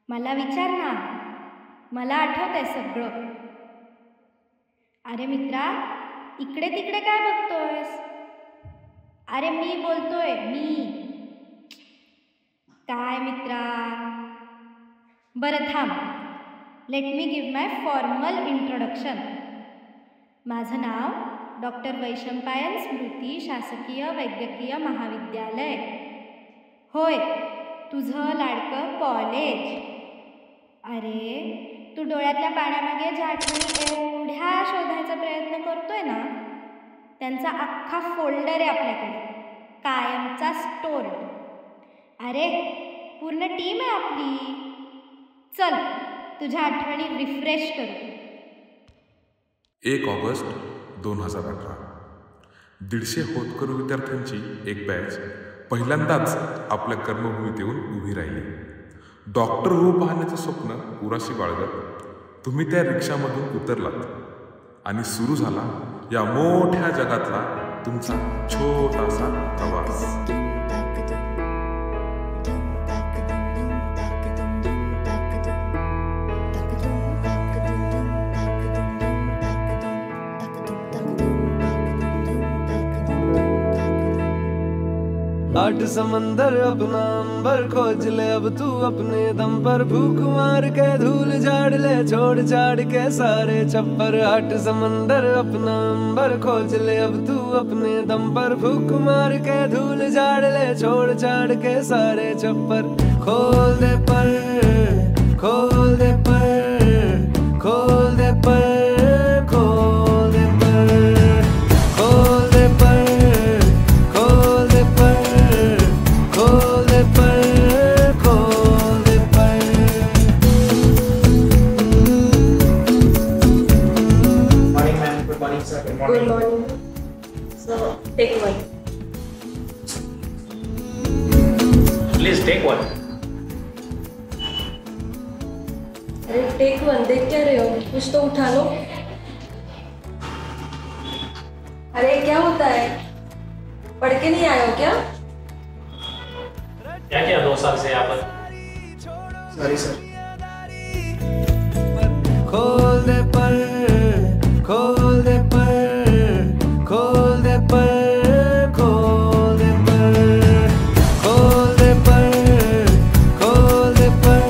मला विचार ना, मला आठवतंय सगळं. अरे मित्रा, इकडे तिकडे काय बघतोयस? अरे मी बोलतोय, मी. काय मित्रा? बरं थांब, let me give my formal introduction. माझं नाव डॉक्टर वैशंपायन स्मृती शासकीय वैद्यकीय महाविद्यालय. होय, तुझं लाडकं कॉलेज. अरे, तू डोळ्यातल्या पाण्यामागे ज्या आठवणी एवढ्या शोधायचा प्रयत्न करतोय ना, त्यांचा अख्खा फोल्डर आहे आपल्याकडे, कायमचा स्टोर. अरे, पूर्ण टीम आहे आपली. चल, तुझ्या आठवणी रिफ्रेश करू. 1 ऑगस्ट 2018. 150 होतकरू विद्यार्थ्यांची एक बॅच पहिल्यांदाच आपल्या कर्मभूमीत येऊन उभी राहिली. डॉक्टर होऊ पाहण्याचं स्वप्न उराशी बाळगत तुम्ही त्या रिक्षामधून उतरलात आणि सुरू झाला या मोठ्या जगातला तुमचा छोटासा प्रवास. आठ समंदर अपना अंबर खोज ले अब तू अपने दम पर, भूख मार के धूल झाड़ ले छोड़ छाड़ के सारे छप्पर. आठ समंदर अपना अंबर खोज ले अब तू अपने दम पर, भूख मार के धूल झाड़ ले छोड़ छाड़ के सारे छप्पर. खोल दे पर, खोल दे पर, खोल दे पर, खोल दे पर, खोल दे पर, खोल दे पर, खोल दे पर, खोल दे पर. Morning ma'am, good morning sir. Good morning. Good morning. So, take one. Please take one. अरे टेक वन, देख क्या रहे हो? कुछ तो उठा लो. अरे क्या होता है? पढ़ के नहीं आए हो क्या? क्या किया 2 साल से यहाँ पर? Sorry sir. खोल दे पर, खोल दे पर, खोल दे पर, खोल दे पर, खोल दे पर, खोल दे पर,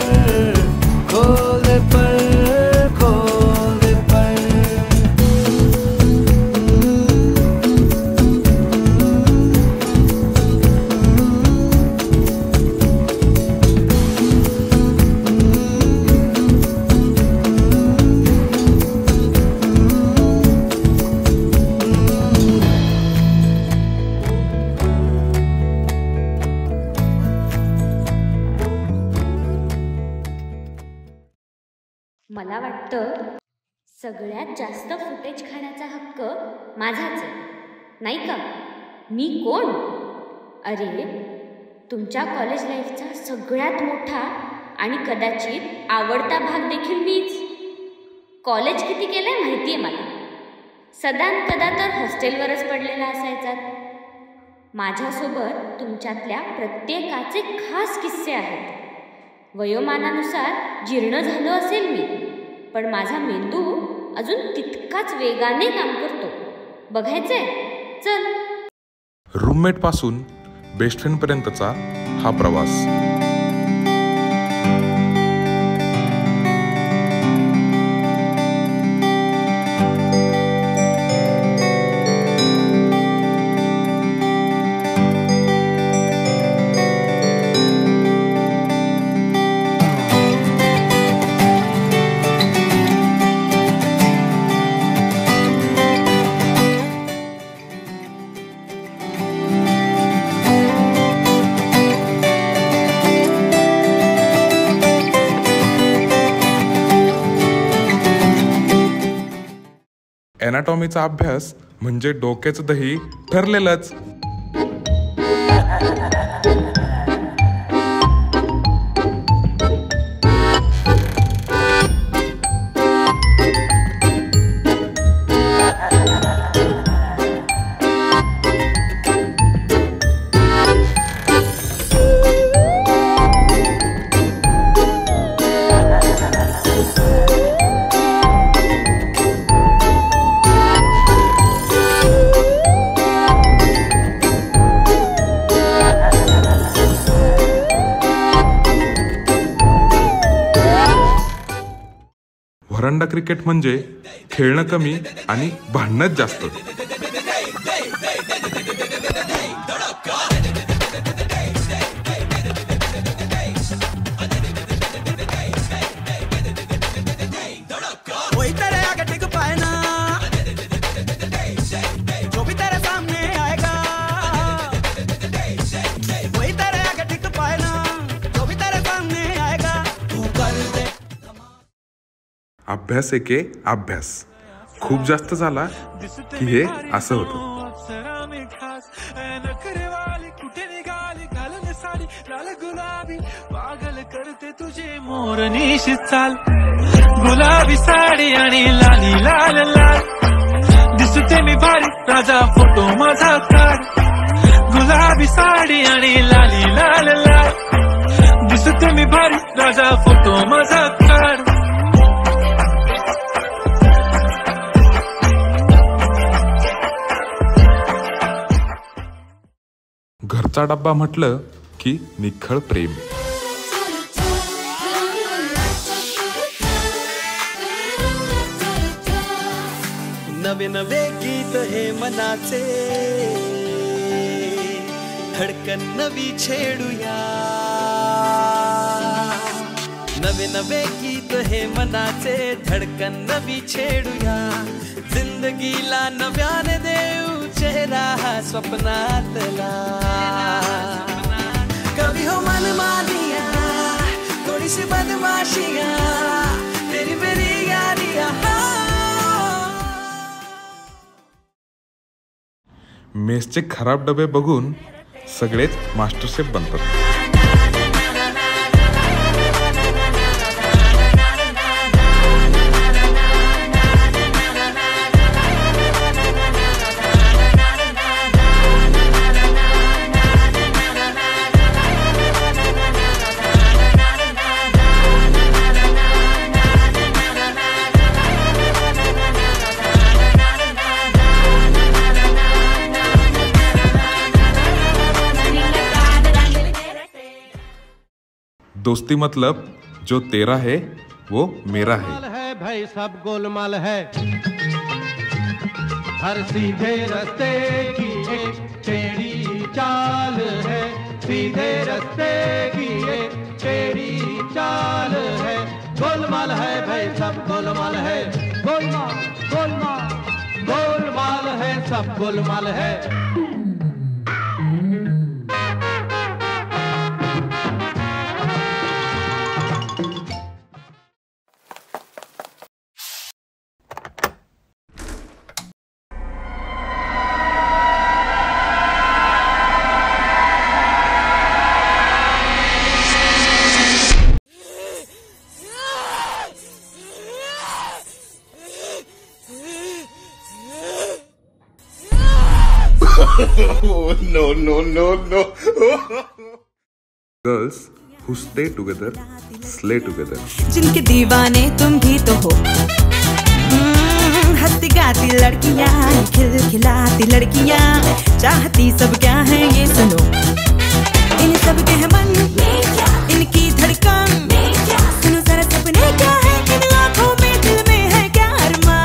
खोल दे पर, खोल दे पर. मला वाटतं सगळ्यात जास्त फुटेज खाण्याचा हक्क माझाच आहे, नाही का? मी कोण? अरे, तुमच्या कॉलेज लाईफचा सगळ्यात मोठा आणि कदाचित आवडता भाग देखील मीच. कॉलेज किती केलंय माहिती आहे मला. सदानकदा तर हॉस्टेलवरच पडलेला असायचात. माझ्यासोबत तुमच्यातल्या प्रत्येकाचे खास किस्से आहेत. वयोमानानुसार जीर्ण झालो असेल मी, पण माझा मेंदू अजून तितकाच वेगाने काम करतो. बघायचंय? चल. रूममेट पासून बेस्ट फ्रेंड पर्यंतचा हा प्रवास. ॲनाटॉमीचा अभ्यास म्हणजे डोक्याचं दही ठरलेलंच. घरंडा क्रिकेट म्हणजे खेळणं कमी आणि भांडणच जास्त. अभ्यास एके अभ्यास खूप जास्त झाला की हे असं होतं. पागल करते तुझे मोरनीश चाल, गुलाबी साडी आणि लाली लाल लाल, दिसते मी भारी राजा फोटो माझा काढ, गुलाबी साडी आणि लाली लाल लाल, दिसते मी भारी राजा फोटो माझा काढ. घरचा डब्बा म्हटलं की निखळ प्रेम. नवे नवे गीत हे मनाचे, धडकन नवी छेडूया. नवे नवे गीत हे मनाचे, धडकन नवी छेडूया. जिंदगीला नव्याने देऊ चेहरा स्वप्नातला. कभी हो मन मानिया, थोडी सी बदमाशिया, तेरी मेरी यारिया. मेसचे खराब डबे बघून सगळेच मास्टर शेफ बनतात. दोस्ती मतलब जो तेरा है वो मेरा है भाई सब गोलमाल है. हर सीधे रास्ते की एक टेढ़ी चाल है, सीधे रास्ते की एक टेढ़ी चाल है. गोलमाल है भाई सब गोलमाल है, गोलमाल गोलमाल गोलमाल है सब गोलमाल है. No. Girls who stay together, slay together. जिनके दीवाने तुम भी तो हो. हंसती गाती लड़कियां, खिलखिलाती लड़कियां, चाहती सब क्या है ये सुनो. इन सब के मन, इनकी धड़कन, सुनो जरा सपने क्या है इन आँखों में, दिल में है क्या अरमान.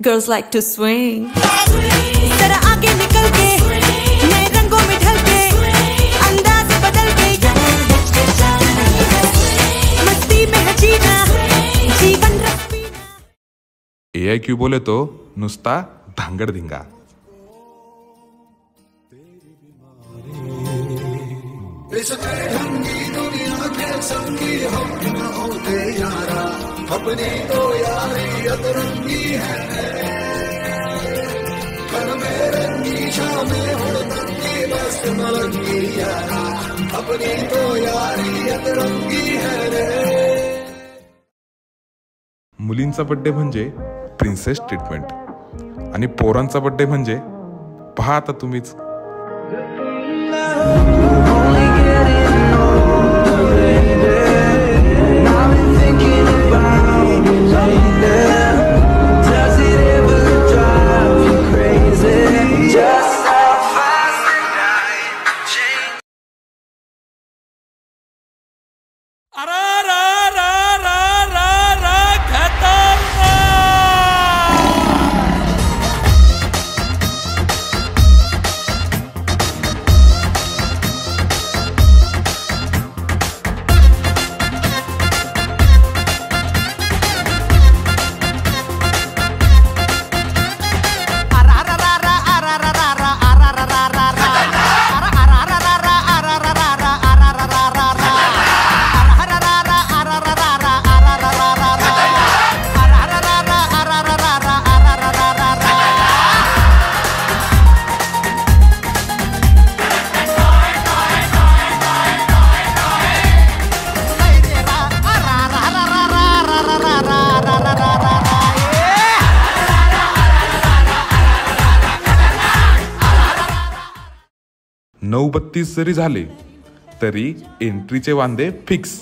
Girls like to swing. जरा आगे निकल के, नए रंगों में ढल के, अंदाज बदल के, मस्ती में है जीना, जीवन रस पीना. AIQ बोले तो नुसता धांगडधिंगा. अपनी तो यारी अतरंगी है, कल में रंगी शामें हुड़दंगी बस मलंगी यारा. अपनी तो यारी अतरंगी है रे. मुलींचा बर्थडे म्हणजे प्रिन्सेस ट्रीटमेंट आणि पोरांचा बर्थडे म्हणजे पहा आता तुम्हीच. (9:32) जरी झाले तरी एंट्रीचे वांदे fix.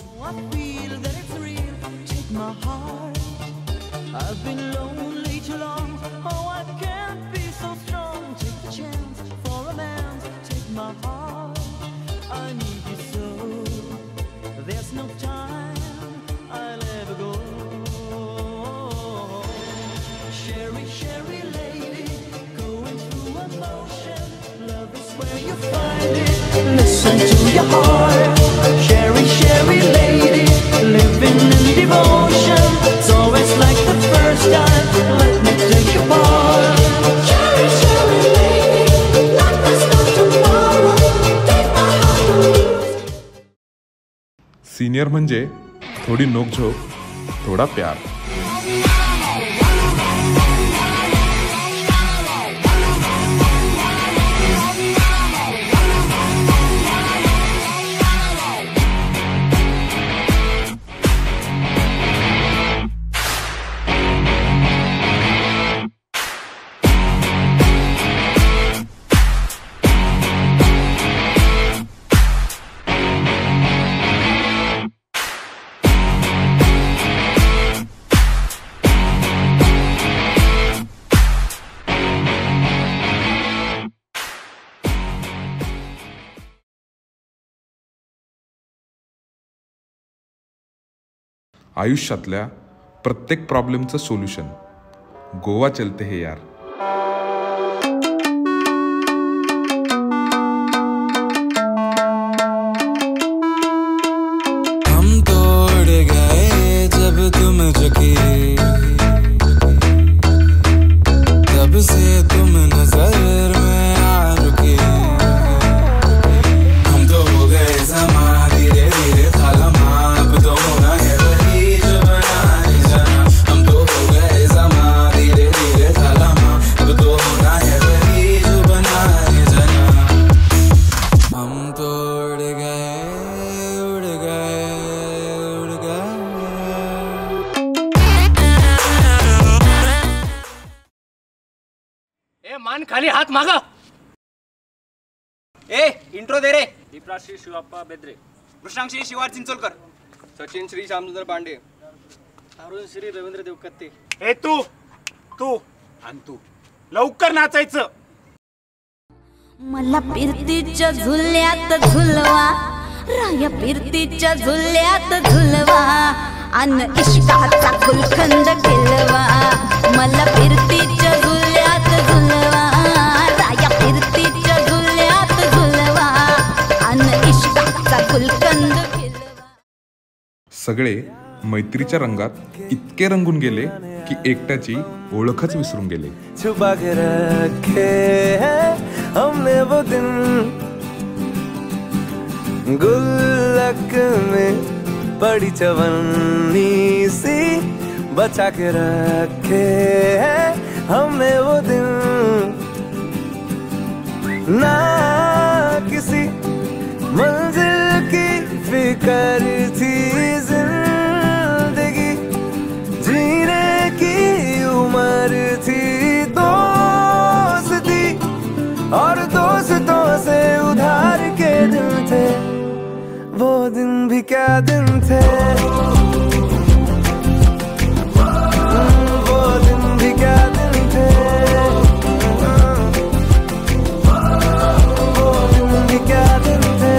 Listen to your heart, Sherry, Sherry lady, living in devotion. So it's like the first time, let me take you part. Sherry, Sherry lady, like there's no tomorrow, take my heart to lose. Senior म्हणजे थोडी नोकझोक, थोडा प्यार. आयुष्यातल्या प्रत्येक प्रॉब्लेमचं solution Goa चलते है यार. हम तोड़ गए जब तुम झुकी, तब से तुम नजर में आ रुकी. हम तो हो गए समा, धीरे धीरे था लम्हा, अब तो होना है वही जो बनाए जाना. हम तो हो गए समा, धीरे धीरे था लम्हा, अब तो होना है वही जो बनाए जाना. हम तो उड़ गए, उड़ गए, उड़ गए. ए मान खाली, हात मागा. ए इंट्रो दे रे. दीपराश्री शिवाप्पा बेद्रे, कृष्णांशी शिवार चिंचोलकर, सचिन श्री श्यामसुंदर पांडे, अरुण श्री रवींद्र देवकत्ते. ए तू आणि तू लवकर नाचायचं. मला फिरतीच्या झुल्यात झुलवा, राया फिरतीच्या झुल्यात झुलवा, अन इश्काचा गुलखंद खेलवा. मला फिरतीच्या झुल्यात झुलवा, राया फिरतीच्या झुल्यात झुलवा, अन इश्काचा गुलखंद खेलवा. सगळे मैत्रीच्या रंगात इतके रंगून गेले की एकट्याची ओळखच विसरून गेले. छुपा के रखे हैं हमने वो दिन, गुल्लक में बड़ी चवन्नी सी, बचा के रखे हैं हमने वो दिन. ना किसी मंजिल की फिक्र थी, जिंदगी जीने की उम्र थी. दोस्ती और दोस्तों से उधार के दिन थे, वो दिन भी क्या दिन थे. वो दिन भी क्या दिन थे, वो दिन भी क्या दिन थे.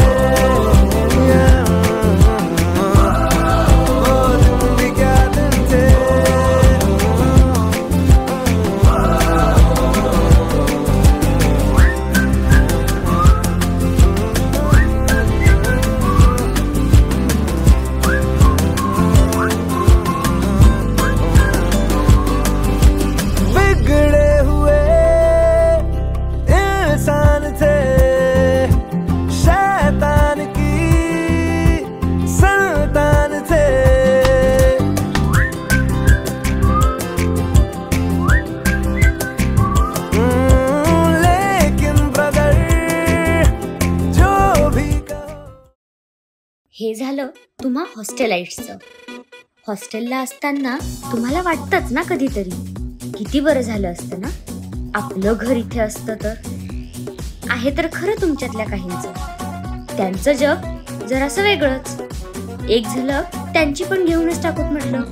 झालं तुम्हा हॉस्टेलाइट्सचं. हॉस्टेलला असताना तुम्हाला वाटतंच ना कधीतरी, किती बरं झालं असतं ना आपलं घर इथे असतं तर. आहे तर खरं तुमच्यातल्या काहींचं. त्यांचं जग जरासं वेगळंच. एक झलक त्यांची पण घेऊनच टाकूत म्हटलं.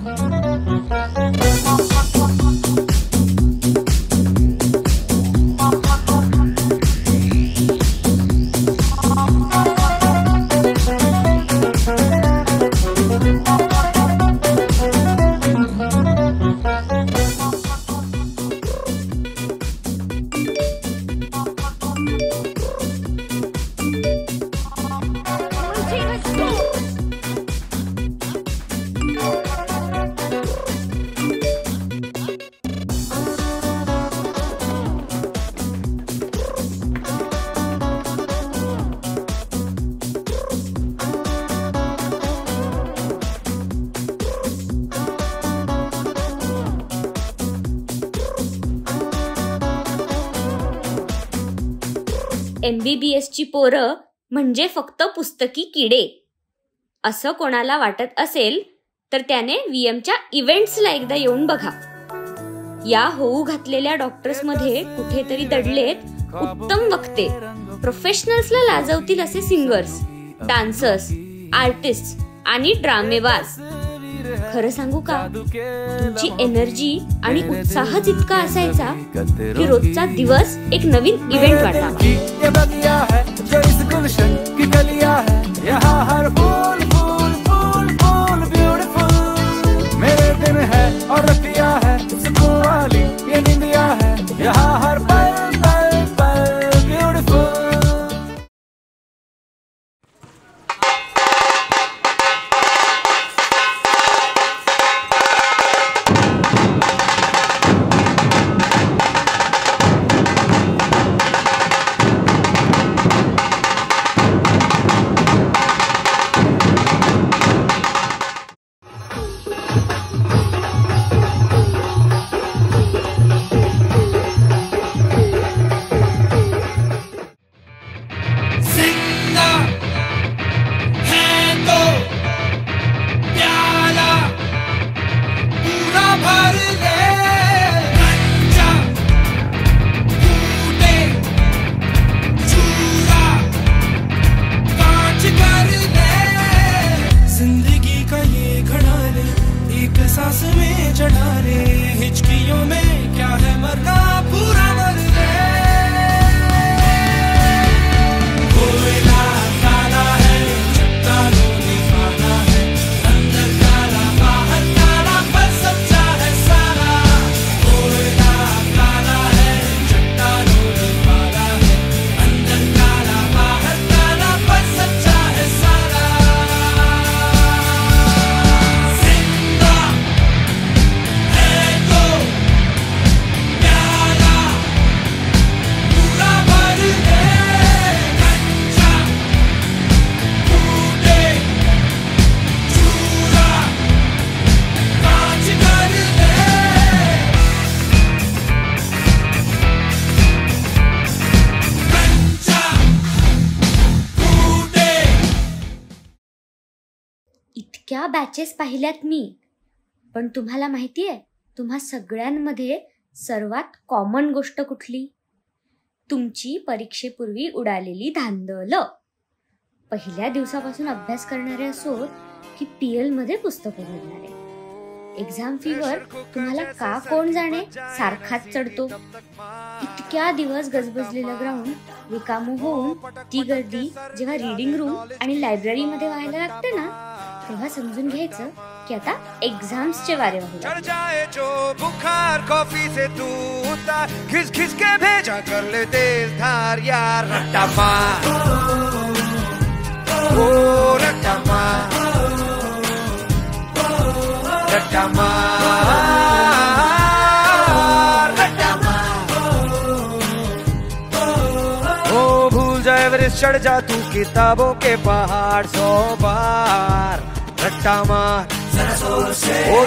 MBBSची पोरं म्हणजे फक्त पुस्तकी किडे असं कोणाला वाटत असेल तर त्याने VMच्या इव्हेंट्सला एकदा येऊन बघा. या होऊ घातलेल्या डॉक्टर्समध्ये कुठेतरी दडलेत उत्तम वक्ते, प्रोफेशनल्सला लाजवतील असे सिंगर्स, डान्सर्स, आर्टिस्ट आणि ड्रामेबाज. खरं सांगू का, तुमची एनर्जी आणि उत्साहच इतका असायचा की रोजचा दिवस एक नवीन इव्हेंट वाटावा. इतक्या बॅचेस पाहिल्यात मी, पण तुम्हाला माहितीये तुम्हा सगळ्यांमध्ये सर्वात कॉमन गोष्ट कुठली? तुमची परीक्षेपूर्वी उडालेली धांदल. पहिल्या दिवसापासून अभ्यास करणारे असो की PL मध्ये पुस्तकं भरणारे. एक्झाम फीवर तुम्हाला का कोण जाणे सारखाच चढतो. इतक्या दिवस गजबजलेलं ग्राउंड रिकामं होऊन ती गर्दी जेव्हा रीडिंग रूम आणि लायब्ररी मध्ये व्हायला लागते ना, तेव्हा समजून घ्यायचं की आता एग्जाम्सचे वारे वाहू लागले. जो बुखार कॉफी से तू उतार, खिस खिस के भेजा कर ले तेज धार यार. रट्टा मार, ओ रट्टा मार, रट्टा मार, रट्टा मार. ओ भूल जाए एवरेस्ट चढ़ जा तू किताबों के पहाड़ 100 बार. रट्टा मार ओ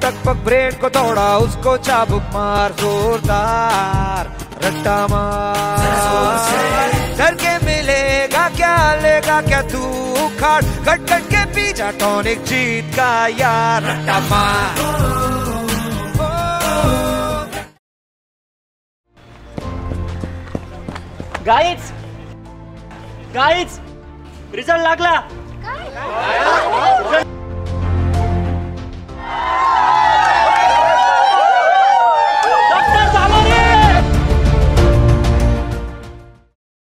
टक पक ब्रेन को तोड़ा उसको चाबुक मार जोरदार. रट्टा मार, डर के मिलेगा क्या लेगा क्या तू उखाड़, कट कट के त्याच्या टॉनिक जीत का यार रट्टा मार. गाईज रिझल्ट लागला.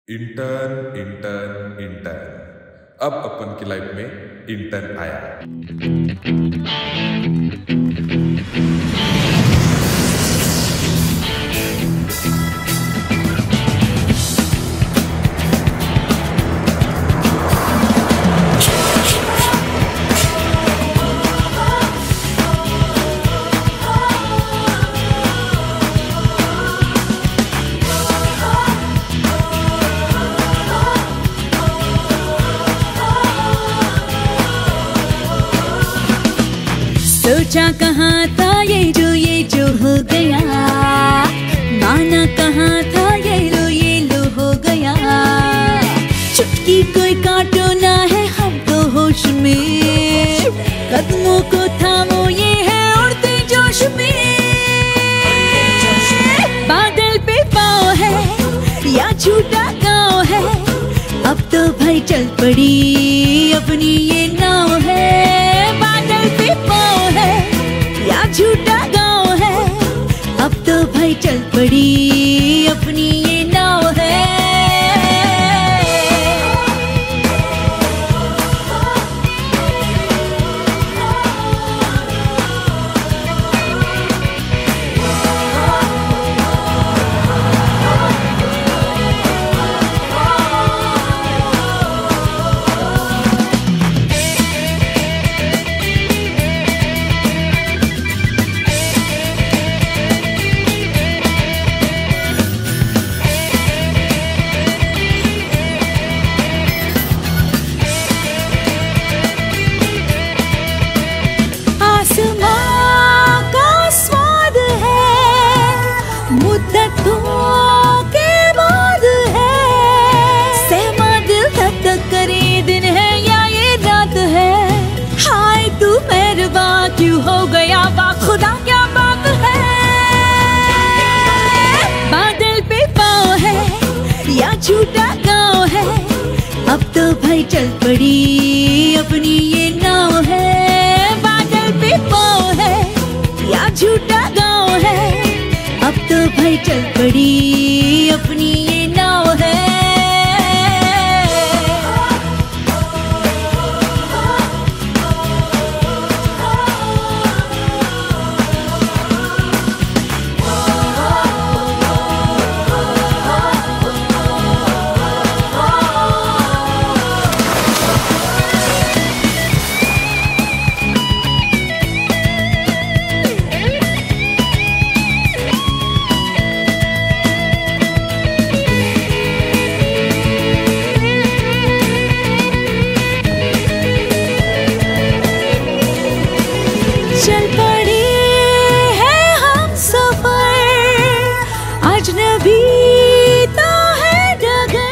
Intern intern intern. अब अपन की लाइफ में इंटर्न आया. सोचा कहाँ था ये जो हो गया, माना कहाँ था ये लो हो गया. चुटकी कोई काटो ना है हम तो होश में, कदमों को थामो ये है उड़ते जोश में. बादल पे पाँव है या झूठा गाँव है, अब तो भाई चल पड़ी अपनी ये नाव है. बादल पे पाँव है या झूठा गाँव है, अब तो भाई चल पड़ी अपनी ये नाव है. क्यों हो गया वाह खुदा क्या बात है. बादल पे पाँव है या झूठा गाँव है, अब तो भाई चल पड़ी अपनी ये नाव है. बादल पे पाँव है या झूठा गाँव है, अब तो भाई चल पड़ी अपनी ये नाव है. चल पड़े हैं हम सफर, अजनबी तो है डगर.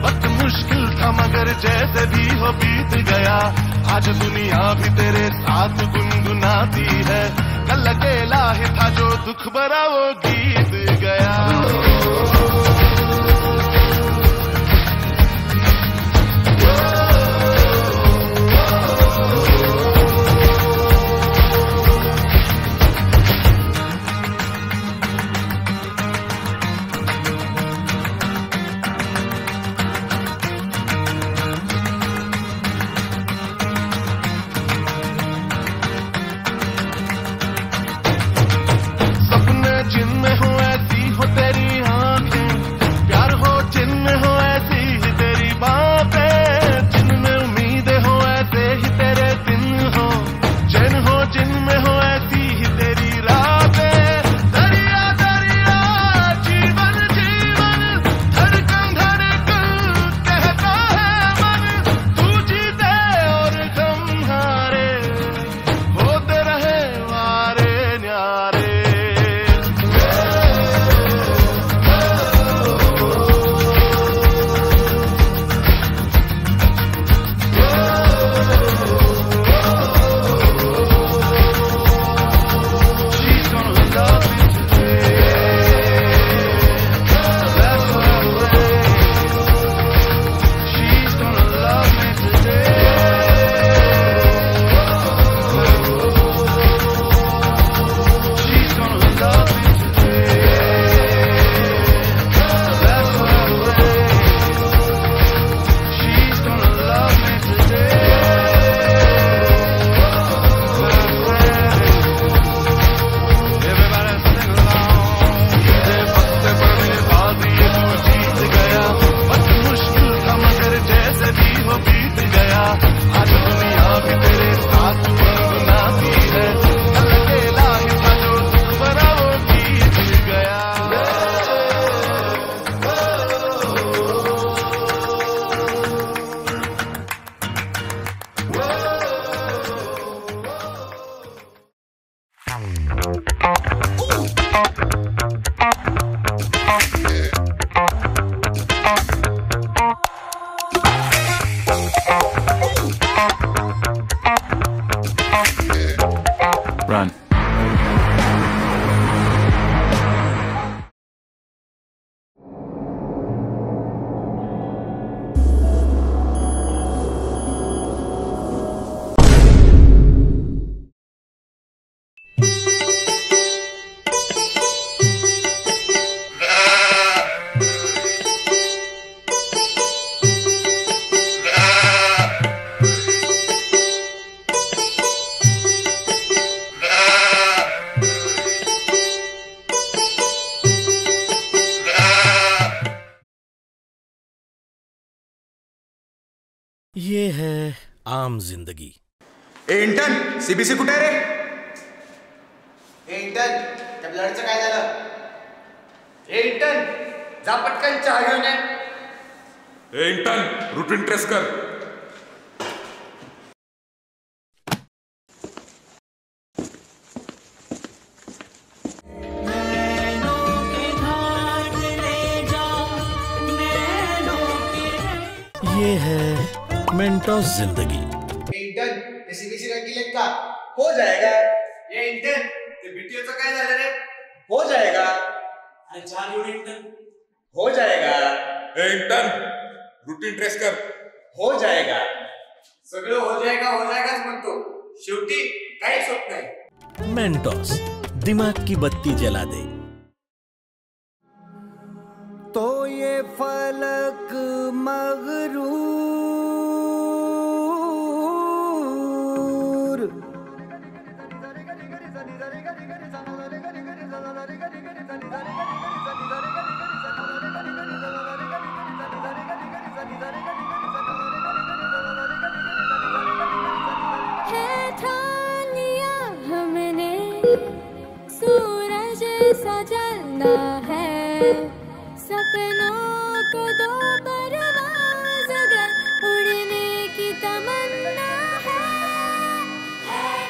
वक्त मुश्किल था मगर जैसे भी हो बीत गया, आज दुनिया भी तेरे साथ गुनगुनाती है। कल अकेला ही था जो दुख भरा वो गीत गया। Run. ये है आम जिंदगी। इंटर्न सीबीसी कुठे रे? इंटर्न त्या ब्लडचं काय झालं? इंटर्न जा पटकन चहा घेऊन ये। इंटर्न रूटीन ट्रेस कर। ये है मेंटोस जिंदगी। इंटर्न सीबीसी रँकिंग का हो जाएगा। ये इंटर्न ते बीटीओचं काय झालं रे? हो जाएगा। अरे चहा घेऊन इंटर्न हो जाएगा। इंटर्न रूटीन ट्रेस कर। हो जाएगा। सगळं हो जाएगाच म्हणतो, शेवटी काहीच होत नाही। मेंटोस दिमाग की बत्ती जला दे। तो ये फलक मगरूर है ठान लिया हमने, सूरज सा जलना है, सपनों को दो परवाज़ अगर उड़ने की तमन्ना है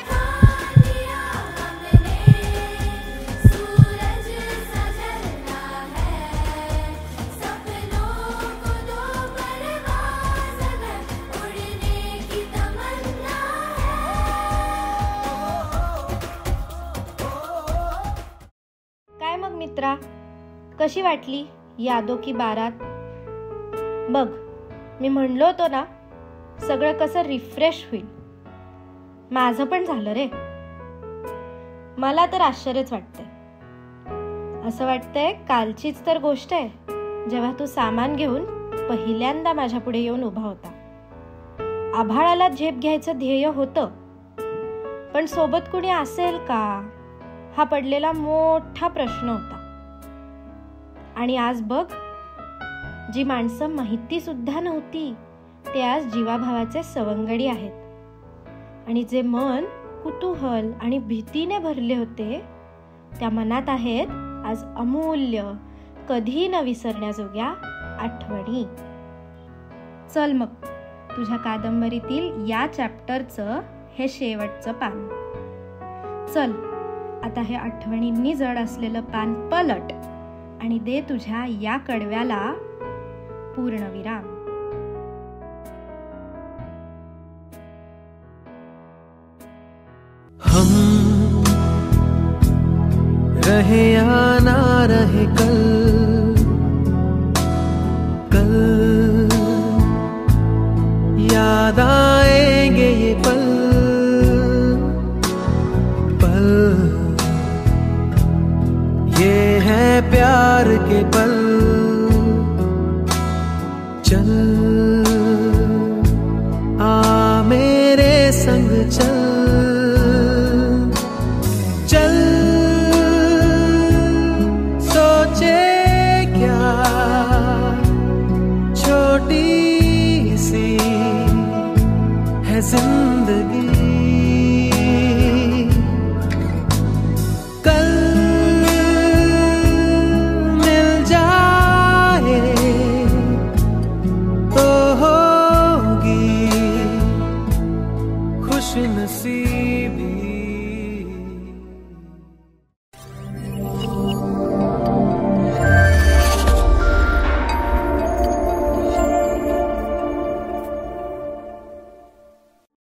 ठान लिया हमने, सूरज सा जलना है, सपनों को दो मित्रा, कशी वाटली यादो की बारात? बघ, मी म्हणलो होतो ना, सगळं कसं रिफ्रेश होईल. माझं पण झालं रे. मला तर आश्चर्यच वाटतंय. असं वाटतंय कालचीच तर गोष्ट आहे, जेव्हा तू सामान घेऊन पहिल्यांदा माझ्या पुढे येऊन उभा होता. आभाळाला झेप घ्यायचं ध्येय होतं, पण सोबत कुणी असेल का, हा पडलेला मोठा प्रश्न होता. आणि आज बघ, जी माणसं माहिती सुद्धा नव्हती ते आज जीवाभावाचे सवंगडी आहेत. आणि जे मन कुतूहल आणि भीतीने भरले होते, त्या मनात आहेत आज अमूल्य, कधी न विसरण्याजोग्या आठवणी. चल मग, तुझ्या कादंबरीतील या चॅप्टरचं हे शेवटचं पान. चल, आता हे आठवणींनी जड असलेलं पान पलट आणि दे तुझ्या या कडव्याला पूर्णविराम. हम रहे या ना रहे कल, कल याद